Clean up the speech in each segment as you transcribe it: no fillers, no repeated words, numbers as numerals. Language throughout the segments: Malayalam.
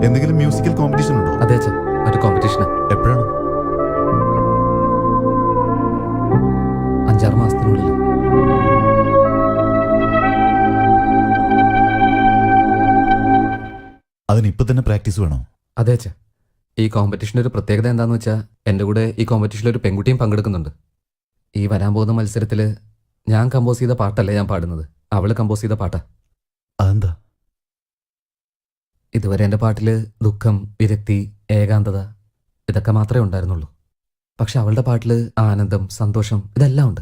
എന്തെങ്കിലും മ്യൂസിക്കൽ കോമ്പറ്റീഷൻ ഉണ്ടോ? അതെ അച്ഛാ, ഒരു കോമ്പറ്റീഷൻ. എപ്പോഴാണ്? 5-6 മാസത്തിനുള്ളിൽ. അതിന് ഇപ്പൊ തന്നെ പ്രാക്ടീസ് വേണോ? അതെ അച്ഛാ, ഈ കോമ്പറ്റീഷൻ്റെ ഒരു പ്രത്യേകത എന്താണെന്ന് വെച്ചാൽ എൻ്റെ കൂടെ ഈ കോമ്പറ്റീഷനിൽ ഒരു പെൺകുട്ടിയും പങ്കെടുക്കുന്നുണ്ട്. ഈ വരാൻ പോകുന്ന മത്സരത്തിൽ ഞാൻ കമ്പോസ് ചെയ്ത പാട്ടല്ല ഞാൻ പാടുന്നത്, അവള് കമ്പോസ് ചെയ്ത പാട്ടാ. അതെന്താ? ഇതുവരെ എൻ്റെ പാട്ടിൽ ദുഃഖം, വിരക്തി, ഏകാന്തത ഇതൊക്കെ മാത്രമേ ഉണ്ടായിരുന്നുള്ളൂ. പക്ഷെ അവളുടെ പാട്ടിൽ ആനന്ദം, സന്തോഷം ഇതെല്ലാം ഉണ്ട്.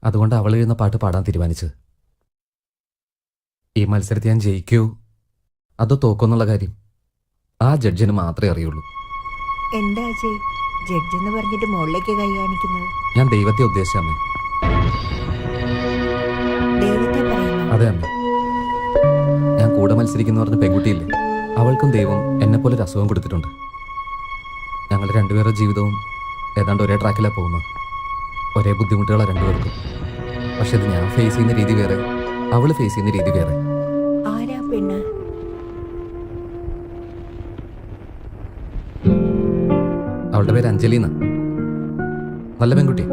അതുകൊണ്ട് അവൾ എഴുതുന്ന പാട്ട് പാടാൻ തീരുമാനിച്ചത്. ഈ മത്സരത്തിൽ ഞാൻ ജയിക്കൂ അതോ തോക്കുന്നുള്ള കാര്യം ആ ജഡ്ജിന് മാത്രമേ അറിയുള്ളൂ. എന്താ ജഡ്ജ് എന്ന് പറഞ്ഞിട്ട് മുകളിലേക്ക് കൈ കാണിക്കുന്നത്? ഞാൻ ദൈവത്തെ ഉദ്ദേശിച്ച അമ്മേ. ദൈവത്തെ പറയുന്നു? അതെ അമ്മേ. ഞാൻ കൂടെ മത്സരിക്കുന്ന പറഞ്ഞ പെൺകുട്ടിയില്ലേ, അവൾക്കും ദൈവം എന്നെപ്പോലെ ഒരു അസുഖം കൊടുത്തിട്ടുണ്ട്. ഞങ്ങൾ രണ്ടുപേരുടെ ജീവിതവും ഏതാണ്ട് ഒരേ ട്രാക്കിലാണ് പോകുന്നത്. ഒരേ ബുദ്ധിമുട്ടുകളാണ് രണ്ടുപേർക്കും. പക്ഷെ ഇത് ഞാൻ ഫേസ് ചെയ്യുന്ന രീതി വേറെ, അവള് ഫേസ് ചെയ്യുന്ന രീതി വേറെ. ആരാ പെണ്ണ്? അവളുടെ പേര് അഞ്ജലി എന്നാ. നല്ല പെൺകുട്ടി.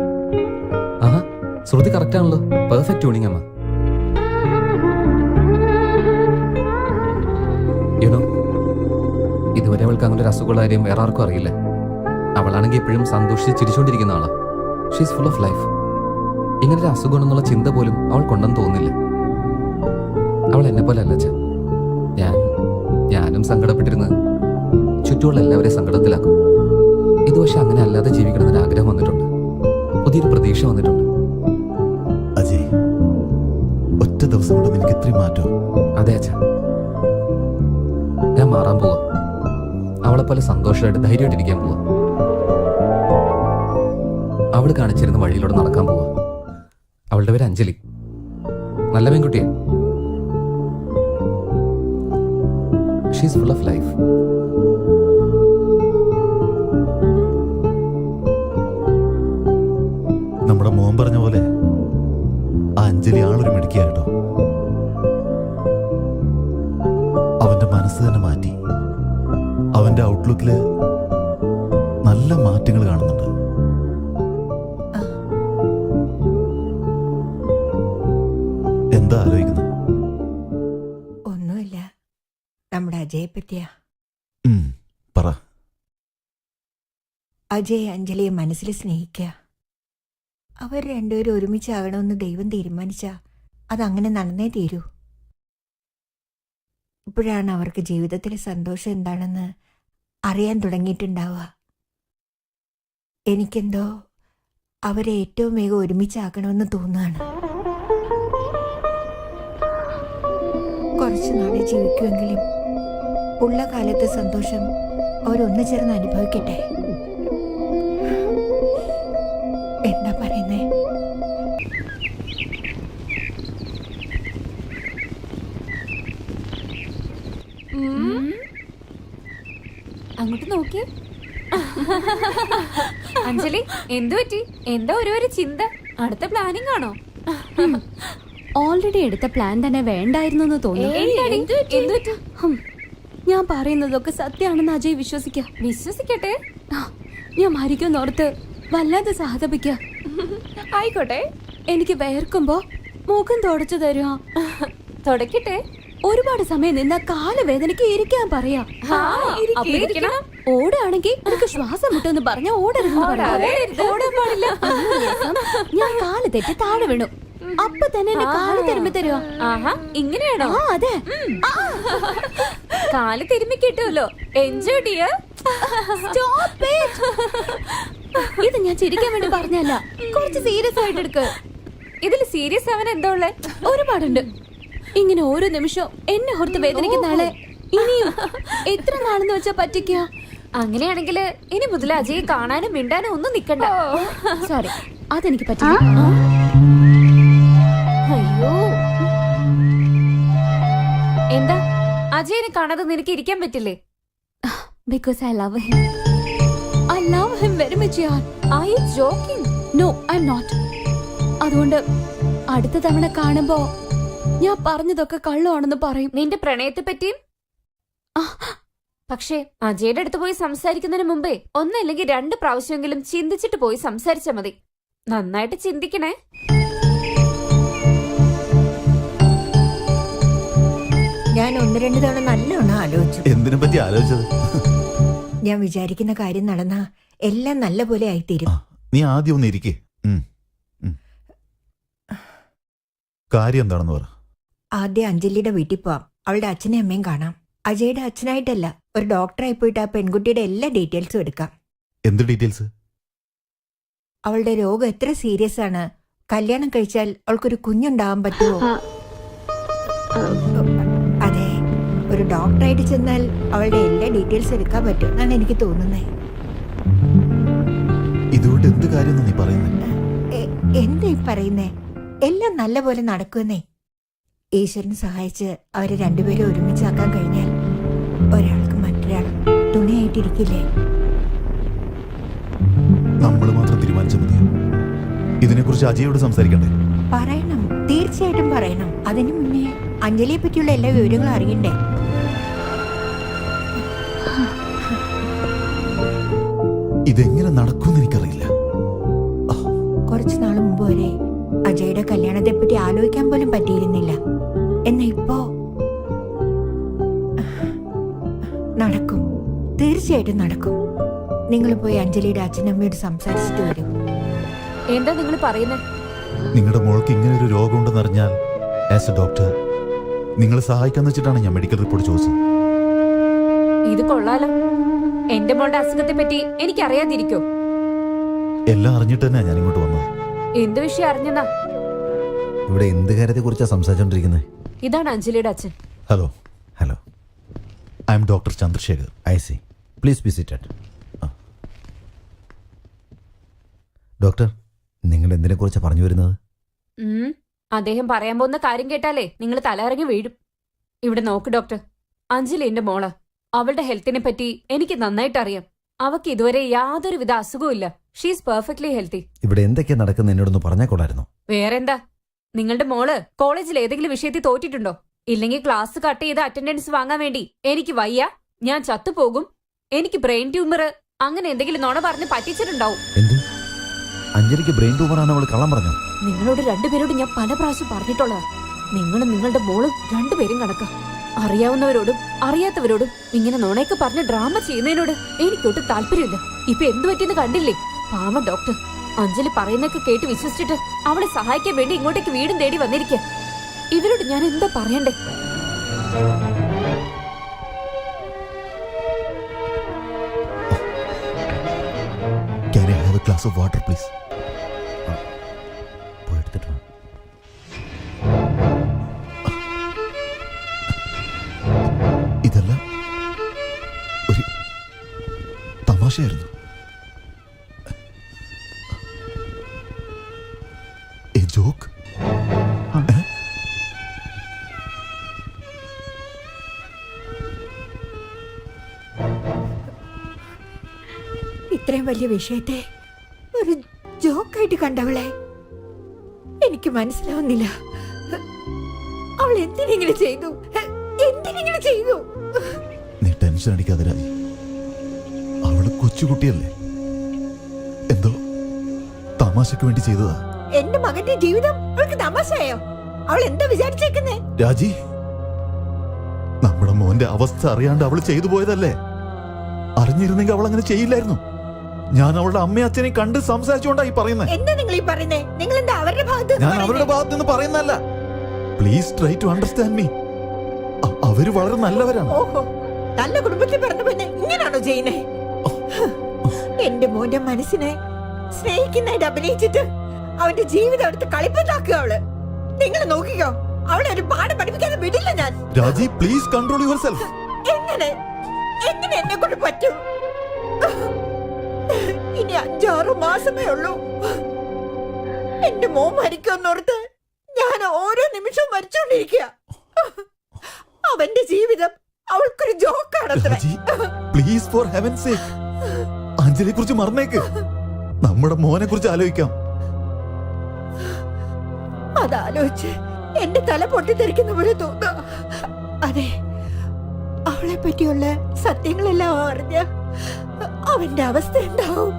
ആഹാ, ശ്രുതി കറക്റ്റ് ആണല്ലോ. പെർഫെക്റ്റ് ട്യൂണിങ് അമ്മ. യുനോ, ഇതുവരെ അവൾക്ക് അങ്ങനെ ഒരു അസുഖമുള്ള കാര്യം വേറെ ആർക്കും അറിയില്ല. അവളാണെങ്കിൽ എപ്പോഴും സന്തോഷിച്ച് ചിരിച്ചുകൊണ്ടിരിക്കുന്ന ആളാ. She's full of life. ഇങ്ങനൊരു അസുഖമാണെന്നുള്ള ചിന്ത പോലും അവൾക്കുണ്ടെന്ന് തോന്നുന്നില്ല. അവൾ എന്നെ പോലെ അല്ല അച്ഛാ. ഞാനും സങ്കടപ്പെട്ടിരുന്ന് ചുറ്റുമുള്ള എല്ലാവരെയും സങ്കടത്തിലാക്കും. ഇത് പക്ഷെ അങ്ങനെ അല്ലാതെ ജീവിക്കണമെന്നൊരു ആഗ്രഹം വന്നിട്ടുണ്ട്. പുതിയൊരു പ്രതീക്ഷ വന്നിട്ടുണ്ട്. അജയ്, ഒറ്റ ദിവസം കൊണ്ട് നിനക്ക് ഇത്രയും മാറ്റോ? അതെ അച്ഛാ, ഞാൻ മാറാൻ പോവാ. അവളെ പോലെ സന്തോഷമായിട്ട് ധൈര്യമായിട്ടിരിക്കാൻ പോവാ. അവൾ കാണിച്ചിരുന്ന വഴിയിലൂടെ നടക്കാൻ പോവാ. അവളുടെ പേര് അഞ്ജലി. നല്ല പെൺകുട്ടിയാ. She's full of life. നമ്മുടെ മോൻ പറഞ്ഞ പോലെ ആ അഞ്ജലി ആളൊരു മിടുക്കിയാട്ടോ. അവന്റെ മനസ്സ് തന്നെ മാറ്റി. അവന്റെ ഔട്ട്ലുക്കില് നല്ല മാറ്റങ്ങൾ കാണുന്നുണ്ട്. എന്താ ആലോചിക്കുന്നത്? ഒന്നുമില്ല, നമ്മുടെ അജയെ പറ്റിയാ. പറ. അജയ് അഞ്ജലിയെ മനസ്സിൽ സ്നേഹിക്കുക. അവർ രണ്ടുപേരും ഒരുമിച്ചാകണമെന്ന് ദൈവം തീരുമാനിച്ചാ അതങ്ങനെ നടന്നേ തീരൂ. ഇപ്പോഴാണ് അവർക്ക് ജീവിതത്തിലെ സന്തോഷം എന്താണെന്ന് അറിയാൻ തുടങ്ങിയിട്ടുണ്ടാവുക. എനിക്കെന്തോ അവരെ ഏറ്റവും വേഗം ഒരുമിച്ചാക്കണമെന്ന് തോന്നുകയാണ്. കുറച്ചു നാളെ ജീവിക്കുമെങ്കിലും ഉള്ള കാലത്തെ സന്തോഷം അവരൊന്നു ചേർന്ന് അനുഭവിക്കട്ടെ. എന്താ പറയുന്നേ? അങ്ങോട്ട് നോക്കി. അഞ്ജലി, എന്തു പറ്റി? എന്താ ഒരു ചിന്ത? അടുത്ത പ്ലാനിങ് ആണോ? ഓൾറെഡി എടുത്ത പ്ലാൻ തന്നെ വേണ്ടായിരുന്നു തോന്നുന്നു. ഞാൻ പറയുന്നതൊക്കെ സത്യമാണെന്ന് അജയ് വിശ്വസിക്കട്ടെ. ഞാൻ മരിക്കുന്നോർത്ത് വല്ലാതെ സഹതപിക്ക. ആയിക്കോട്ടെ. എനിക്ക് വേർക്കുമ്പോ മുഖം തുടച്ചു തരുമോ? തുടക്കട്ടെ. ഒരുപാട് സമയം നിന്ന കാലുവേദനയ്ക്ക് ഇരിക്കാൻ പറയാ. ഓടാണെങ്കിൽ എനിക്ക് ശ്വാസം മുട്ടെന്ന് പറഞ്ഞ ഓടരുതെന്ന് പറയാം. ഞാൻ കാല് തെറ്റി താഴെ വീണു. അപ്പൊ തന്നെ എന്നെ കാല് തിരുമ്പി തരുമോ? ഇങ്ങനെയാണോ? അതെ, കാല് തിരുമ്മി കിട്ടുമല്ലോ. Enjoy dear. ഇത് ഞാൻ ചിരിക്കാൻ വേണ്ടി പറഞ്ഞല്ല, കുറച്ച് സീരിയസ് ആയിട്ട് എടുക്ക്. ഇതിൽ സീരിയസ് ആവാൻ എന്താ ഉള്ളേ? ഒരുപാടുണ്ട്. ഇങ്ങനെ ഓരോ നിമിഷവും എന്നെ ഓർത്ത് വേദനിക്കുന്ന ആളെ ഇനിയും എത്ര നാളെന്ന് വെച്ചാ പറ്റിക്ക? അങ്ങനെയാണെങ്കിൽ ഇനി മുതൽ അജയ് കാണാനും മിണ്ടാനും ഒന്നും നിക്കണ്ട. സോറി, അതെനിക്ക് പറ്റില്ല. അജയനെ കാണാതെ നിനക്ക് ഇരിക്കാൻ പറ്റില്ലേ? Because I love him. I love him very much, yaar. Are you joking? No, I'm not. അതുകൊണ്ട് അടുത്ത തവണ കാണുമ്പോ ഞാൻ പറഞ്ഞതൊക്കെ കള്ളമാണെന്ന് പറയും. നിന്റെ പ്രണയത്തെ പറ്റിയും. പക്ഷേ അജയുടെ അടുത്ത് പോയി സംസാരിക്കുന്നതിന് മുമ്പേ ഒന്നല്ലെങ്കിൽ 2 പ്രാവശ്യമെങ്കിലും ചിന്തിച്ചിട്ട് പോയി സംസാരിച്ചാ മതി. നന്നായിട്ട് ചിന്തിക്കണേ. ഞാൻ 1-2 തവണ നല്ലോണം ആലോചിച്ചു. എന്തിനെ പറ്റി ആലോചിച്ചത്? ഞാൻ വിചാരിക്കുന്ന കാര്യം നടന്നാ എല്ലാം നല്ല പോലെ ആയിത്തീരും. നീ ആദ്യം ഒന്ന് ഇരിക്കേ. കാര്യം എന്താണെന്ന് പറ. ആദ്യം അഞ്ജലിയുടെ വീട്ടിൽ പോവാം. അവളുടെ അച്ഛനെയും അമ്മയും കാണാം. അജയുടെ അച്ഛനായിട്ടല്ല, ഒരു ഡോക്ടറായി പോയിട്ട് ആ പെൺകുട്ടിയുടെ എല്ലാ ഡീറ്റെയിൽസും എടുക്കാം. എന്ത് ഡീറ്റെയിൽസ്? അവളുടെ രോഗം എത്ര സീരിയസ് ആണ്, കല്യാണം കഴിച്ചാൽ അവൾക്കൊരു കുഞ്ഞുണ്ടാവാൻ പറ്റുമോ? അതെ, ഒരു ഡോക്ടറായിട്ട് ചെന്നാൽ അവളുടെ എല്ലാ ഡീറ്റെയിൽസ് എടുക്കാൻ പറ്റും എന്നാണ് എനിക്ക് തോന്നുന്നത്. ഇതുകൊണ്ട് എന്ത് കാര്യം നീ പറയുന്നത്? എന്താ ഈ പറയുന്നേ? എല്ലാം നല്ല പോലെ നടക്കുമെന്നേ. ഈശ്വരൻ സഹായിച്ച് അവരെ രണ്ടുപേരും ഒരുമിച്ചാക്കാൻ കഴിഞ്ഞാൽ ഒരാൾക്ക് മറ്റൊരാളും തുണയായിട്ടിരിക്കില്ലേ? നമ്മൾ മാത്രം തീരുമാനിച്ചാൽ മതിയോ? ഇതിനെക്കുറിച്ച് അജയോട് സംസാരിക്കണ്ടേ? പറയണം, തീർച്ചയായിട്ടും പറയണം. അതിനു മുന്നേ അഞ്ജലിയെ പറ്റിയുള്ള എല്ലാ വിവരങ്ങളും അറിയണ്ടേ? ഇതെങ്ങനെ നടക്കുമെന്ന് എനിക്കറിയില്ല. കുറച്ചു നാൾ മുമ്പ് വരെ അജയുടെ കല്യാണത്തെ പറ്റി ആലോചിക്കാൻ പോലും പറ്റിയിരുന്നില്ല. എന്നാ ഇപ്പോ നടക്കും, തീർച്ചയായിട്ടും നടക്കും. നിങ്ങൾ പോയി അഞ്ജലിയുടെ അച്ഛനമ്മയോട് സംസാരിച്ചിട്ട് വരും. എന്താ നിങ്ങൾ പറയുന്നത്? നിങ്ങളുടെ മോൾക്ക് ഇങ്ങനെ ഒരു രോഗമുണ്ടെന്ന് അറിഞ്ഞാൽ ആസ് എ ഡോക്ടർ നിങ്ങളെ സഹായിക്കാന്ന് വെച്ചിട്ടാണ് ഞാൻ മെഡിക്കൽ റിപ്പോർട്ട് ചോദിച്ചത്. ഇത് കൊള്ളാലോ. എന്റെ മോളുടെ അസുഖത്തെ പറ്റി എനിക്ക് അറിയാതിരിക്കോ? എല്ലാം അറിഞ്ഞിട്ട് തന്നെയാ ഞാൻ ഇങ്ങോട്ട് വന്നത്. എന്ത് വിഷയം അറിഞ്ഞെന്നാ? ഇവിടെ എന്ത് കാര്യത്തെ കുറിച്ചാ സംസാരിച്ചോണ്ടിരിക്കുന്നത്? ഇതാണ് അഞ്ജലിയുടെ അച്ഛൻ. Hello, hello, I'm doctor Chandrashekhar. I see. Please be seated. Doctor, നിങ്ങൾ എന്തിനെ കുറിച്ചാണ് പറഞ്ഞു വരുന്നത്? അദ്ദേഹം പറയാൻ പോകുന്ന കാര്യം കേട്ടാലേ നിങ്ങൾ തലയിറങ്ങി വീഴും. ഇവിടെ നോക്ക് ഡോക്ടർ, അഞ്ജലി എന്റെ മോള്. അവളുടെ ഹെൽത്തിനെ പറ്റി എനിക്ക് നന്നായിട്ട് അറിയാം. അവക്ക് ഇതുവരെ യാതൊരുവിധ അസുഖവും ഇല്ല. She's perfectly healthy. ഇവിടെ എന്തൊക്കെയാ നടക്കുന്നത് എന്നോടൊന്ന് പറഞ്ഞാൽ കൊള്ളായിരുന്നു. വേറെന്താ? നിങ്ങളുടെ മോള് കോളേജിൽ ഏതെങ്കിലും വിഷയത്തിൽ തോറ്റിട്ടുണ്ടോ? ഇല്ലെങ്കിൽ ക്ലാസ് കട്ട് ചെയ്ത് അറ്റൻഡൻസ് വാങ്ങാൻ വേണ്ടി എനിക്ക് വയ്യ, ഞാൻ ചത്തുപോകും, എനിക്ക് ബ്രെയിൻ ട്യൂമർ, അങ്ങനെ എന്തെങ്കിലും നുണ പറഞ്ഞ് പറ്റിച്ചിട്ടുണ്ടാവും. എന്ത്? അഞ്ജലിക്ക് ബ്രെയിൻ ട്യൂമറാണ് അവൾ കള്ളം പറഞ്ഞു? നിങ്ങളോട് രണ്ടുപേരോട് ഞാൻ പല പ്രാവശ്യം പറഞ്ഞിട്ടുള്ളതാ. നിങ്ങളും നിങ്ങളുടെ മോളും രണ്ടുപേരും കണക്കാം. അറിയാവുന്നവരോടും അറിയാത്തവരോടും ഇങ്ങനെ നുണയൊക്കെ പറഞ്ഞ് ഡ്രാമ ചെയ്യുന്നതിനോട് എനിക്കൊട്ടും താല്പര്യമില്ല. ഇപ്പൊ എന്തു പറ്റിയെന്ന് കണ്ടില്ലേ? പാവം ഡോക്ടർ. അഞ്ജലി പറയുന്നൊക്കെ കേട്ട് വിശ്വസിച്ചിട്ട് അവളെ സഹായിക്കാൻ വേണ്ടി ഇങ്ങോട്ടേക്ക് വീടും തേടി വന്നിരിക്കുക. ഇവരോട് ഞാൻ എന്താ പറയണ്ടേ? Can I have a glass of water, please? പോയി എടുത്തിട്ട് വാ. ഇതെല്ലാം ഒരു തമാശയായിരുന്നു. A joke? ഇത്രയും വലിയ വിഷയത്തെ ഒരു ജോക്കായിട്ട് കണ്ടവളെ എനിക്ക് മനസ്സിലാവുന്നില്ല. അവൾ എന്തിനെങ്ങനെ ചെയ്തു? എന്തിനെങ്ങനെ ചെയ്തു? നീ ടെൻഷൻ അടിക്കാതിരായി. അവള് കൊച്ചുകുട്ടിയല്ലേ, എന്തോ തമാശക്ക് വേണ്ടി ചെയ്തതാ. എന്റെ മകന്റെ ജീവിതം അവൾക്ക് തമാശയോ? അവൾ എന്താ വിചാരിച്ചേക്കുന്നേ? രാജി, നമ്മുടെ മോന്റെ അവസ്ഥ അറിയാണ്ട് അവള് ചെയ്തു പോയതല്ലേ. അറിഞ്ഞിരുന്നെങ്കിൽ അവൾ അങ്ങനെ ചെയ്യില്ലായിരുന്നു. ഞാൻ അവളുടെ അമ്മയും അച്ഛനെയും കണ്ട് സംസാരിച്ചുകൊണ്ടായി പറയുന്നത്. എന്താ നിങ്ങൾ ഈ പറയുന്നേ? നിങ്ങൾ എന്താ അവരുടെ ഭാഗത്ത്? ഞാൻ അവരുടെ ഭാഗത്ത് നിന്ന് പറയുന്നല്ല. Please try to understand me. അവര് വളരെ നല്ലവരാണ്. ഓഹോ, നല്ല കുടുംബത്തിൽ പറഞ്ഞ പിന്നെ ഇങ്ങനാണോ ചെയ്യുന്നേ? എന്റെ മോന്റെ മനസ്സിനെ സ്നേഹിക്കുന്നതായിട്ട് അഭിനയിച്ചിട്ട് അവന്റെ ജീവിതം എടുത്ത് കളിപ്പത്താക്കുക അവള്. നിങ്ങൾ നോക്കിക്കോ, അവളെ ഒരു പാഠം പഠിപ്പിക്കാതെ വിടില്ല ഞാൻ. രാജി, പ്ലീസ് കൺട്രോൾ യുവർ സെൽഫ്. എങ്ങനെ എങ്ങനെ എന്നെ കൊണ്ട് പറ്റും? ഇനി 5-6 മാസമേ ഉള്ളൂ. എന്റെ മോൻ മരിക്കുമെന്നോർത്ത് ഞാൻ ഓരോ നിമിഷവും മരിച്ചോണ്ടിരിക്കുക. അവന്റെ ജീവിതം അവൾക്കൊരു ജോക്കാണത്ര. രാജി പ്ലീസ് ഫോർ ഹെവൻ സേക്ക് അഞ്ജലിയെ കുറിച്ച് മറന്നേക്ക്. നമ്മുടെ മോനെ കുറിച്ച് ആലോചിക്കാം. അതാലോചിച്ച് എന്റെ തല പൊട്ടിത്തെറിക്കുന്ന പോലെ തോന്നാ. അതെ, അവളെ പറ്റിയുള്ള സത്യങ്ങളെല്ലാം അറിഞ്ഞ അവന്റെ അവസ്ഥ എന്താവും?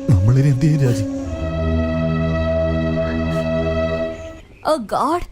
അപ്പൊ നമ്മളിനി എന്ത് ചെയ്യും രാജി? ഓ ഗോഡ്,